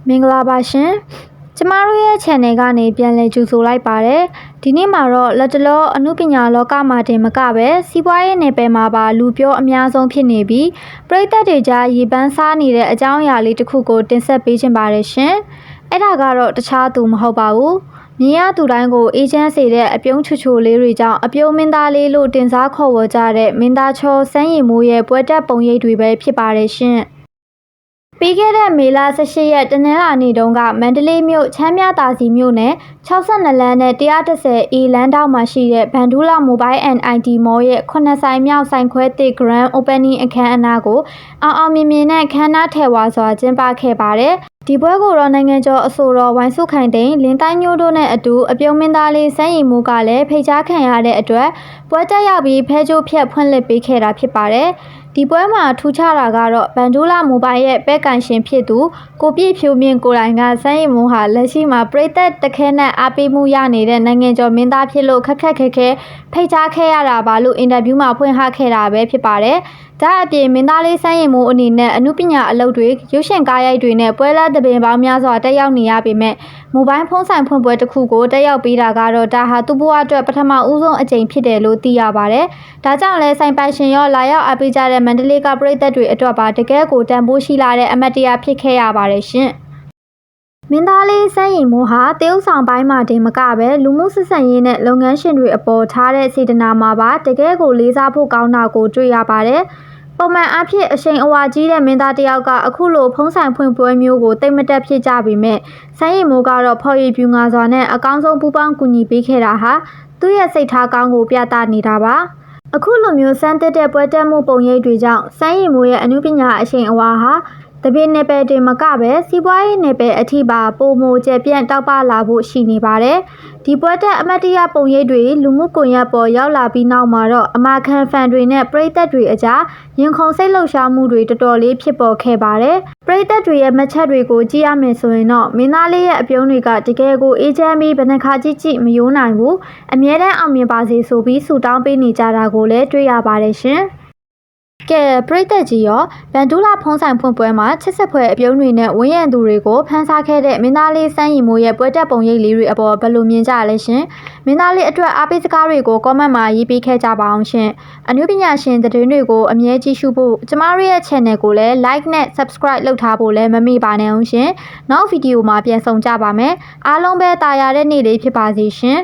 မင်္ဂလာပါရှင်ကျမတို့ရဲ့ channel ကနေပြန်လည်ကြိုဆိုလိုက်ပါတယ်ဒီနေ့မှာတော့လက်တလောအမှုပညာလောကမှာတင်မကပဲစီးပွားရေးနယ်ပယ်မှာပါလူပြောအများဆုံးဖြစ်နေပြီးပရိသတ်တွေကြားရေပန်းစားနေတဲ့အကြောင်းအရာလေးတစ်ခုကိုတင်ဆက်ပေးချင်ပါတယ်ရှင်အဲ့ဒါကတော့တခြားသူမဟုတ်ပါဘူးမြင်ရသူတိုင်းကိုအေဂျင့်စေတဲ့အပြုံးချွချိုလေးတွေကြောင့်အပြုံးမင်းသားလေးလို့တင်စားခေါ်ဝေါ်ကြတဲ့မင်းသားချောစမ်းရည်မိုးရဲ့ပွဲတက်ပုံရိပ်တွေပဲဖြစ်ပါတယ်ရှင်ပြီးခဲ့တဲ့မေလ18ရက်တနင်္လာနေ့တုန်းကမန္တလေးမြို့ချမ်းမြသာစီမြို့နယ်62လမ်းနဲ့130 A လမ်းတောက်မှာရှိတဲ့ဗန်ဒူးလာ Mobile and IT Mall ရဲ့9ဆိုင်မြောက်ဆိုင်ခွဲသစ် Grand Opening အခမ်းအနားကိုအောင်မြင်မြင်နဲ့ခမ်းနားထည်ဝါစွာကျင်းပခဲ့ပါတယ်ဒီပွဲကိုတော့နိုင်ငံကျော်အဆိုတော်ဝိုင်းစုခိုင်သိန်းလင်းတိုင်းမျိုးတို့နဲ့အတူအပြုံးမင်းသားလေးစမ်းရည်မိုးကလည်းဖိတ်ကြားခံရတဲ့အတွက်ပွဲတက်ရောက်ပြီးဖဲကြိုးဖြတ်ဖွင့်လှစ်ပေးခဲ့တာဖြစ်ပါတယ်ဒီပွဲမှာထူးခြားတာကတော့ဗန်ဒူးလာမိုဘိုင်းရဲ့ပဲ့ကန်ရှင်ဖြစ်သူကိုပြည့်ဖြိုးမြင့်ကိုယ်တိုင်ကစမ်းရည်မိုးဟာလက်ရှိမှာပြည်သက်တခဲနဲ့အားပေးမှုရနေတဲ့နိုင်ငံကျော်မင်းသားဖြစ်လို့ခက်ခဲဖိတ်ကြားခဲ့ရတာပါလို့အင်တာဗျူးမှာဖွင့်ဟခဲ့တာပဲဖြစ်ပါတယ်ဒါအပြင်မင်းသားလေးစမ်းရည်မိုးအနေနဲ့အမှုပညာအလုပ်တွေရုပ်ရှင်ကားရိုက်တွေနဲ့ပွဲလက်သဘင်ပေါင်းများစွာတက်ရောက်နေရပေမဲ့မိုဘိုင်းဖုန်းဆိုင်ဖွင့်ပွဲတစ်ခုကိုတက်ရောက်ပေးတာကတော့ဒါဟာသူ့ဘဝအတွက်ပထမဦးဆုံးအကြိမ်ဖြစ်တယ်လို့သိရပါတယ်ဒါကြောင့်လဲဆိုင်ပိုင်ရှင်ရောလာရောက်အားပေးကြတဲ့မန္တလေးကပြည်သက်တွေအတွက်ပါတကယ်ကိုတန်ဖိုးရှိလာတဲ့အမတ်တရားဖြစ်ခဲ့ရပါတယ်ရှင်မင်းသားလေးစမ်းရည်မိုးဟာတရုတ်ဆောင်ပိုင်းမှာတင်မကပဲလူမှုဆက်ဆံရေးနဲ့လုပ်ငန်းရှင်တွေအပေါ်ထားတဲ့စေတနာမှာပါတကယ်ကိုလေးစားဖို့ကောင်းတာကိုတွေ့ရပါတယ်ပုံမှန်အားဖြင့်အရှိန်အဝါကြီးတဲ့မင်းသားတယောက်ကအခုလိုဖုံးဆိုင်ဖွင့်ပွဲမျိုးကိုတိတ်မတက်ဖြစ်ကြပေမဲ့စမ်းရည်မိုးကတော့ဖော်ရည်ပြူငါစွာနဲ့အကောင်းဆုံးပူးပေါင်းကူညီပေးခဲ့တာဟာသူ့ရဲ့စိတ်ထားကောင်းကိုပြသနေတာပါအခုလိုမျိုးစမ်းသစ်တဲ့ပွဲတက်မှုပုံရိပ်တွေကြောင့်စမ်းရည်မိုးရဲ့အမှုပညာအရှိန်အဝါဟာတပည့်နယ်ပယ်တင်မကပဲစီးပွားရေးနယ်ပယ်အထိပါပိုမိုကျပြန့်တောက်ပလာဖို့ရှိနေပါတယ်ဒီပွဲတက်အမတ်တရပုံရိပ်တွေလူမှုကွန်ရက်ပေါ်ရောက်လာပြီးနောက်မှာတော့အမခံဖန်တွေနဲ့ပရိသတ်တွေအကြားရင်ခုန်စိတ်လှုပ်ရှားမှုတွေတော်တော်လေးဖြစ်ပေါ်ခဲ့ပါတယ်ပရိသတ်တွေရဲ့မှတ်ချက်တွေကိုကြည့်ရမယ်ဆိုရင်တော့မင်းသားလေးရဲ့အပြုံးတွေကတကယ်ကိုအေးချမ်းပြီးဘဏ္ဍခါကြည့်မယိုးနိုင်ဘူးအမြဲတမ်းအောင်မြင်ပါစေဆိုပြီးဆုတောင်းပေးနေကြတာကိုလည်းတွေ့ရပါတယ်ရှင်ကဲပရိသတ်ကြီးရောဗန်ဒူးလာဖုံးဆိုင်ဖွင့်ပွဲမှာချစ်ဆက်ဖွယ်အပြုံးတွေနဲ့ဝင်းရံသူတွေကိုဖန်ဆားခဲ့တဲ့မင်းသားလေးစမ်းရည်မိုးရဲ့ပွဲတက်ပုံရိပ်လေးတွေအပေါ်ဘယ်လိုမြင်ကြလဲရှင်မင်းသားလေးအတွက်အားပေးစကားတွေကို comment မှာရေးပေးခဲ့ကြပါအောင်ရှင်အနုပညာရှင်သတင်းတွေကိုအမြဲကြည့်ရှုဖို့ကျမတို့ရဲ့ channel ကိုလည်း like နဲ့ subscribe လုပ်ထားဖို့လည်းမမေ့ပါနဲ့အောင်ရှင်နောက်ဗီဒီယိုမှာပြန်ဆောင်ကြပါမယ်အားလုံးပဲတာယာတဲ့နေ့လေးဖြစ်ပါစေရှင်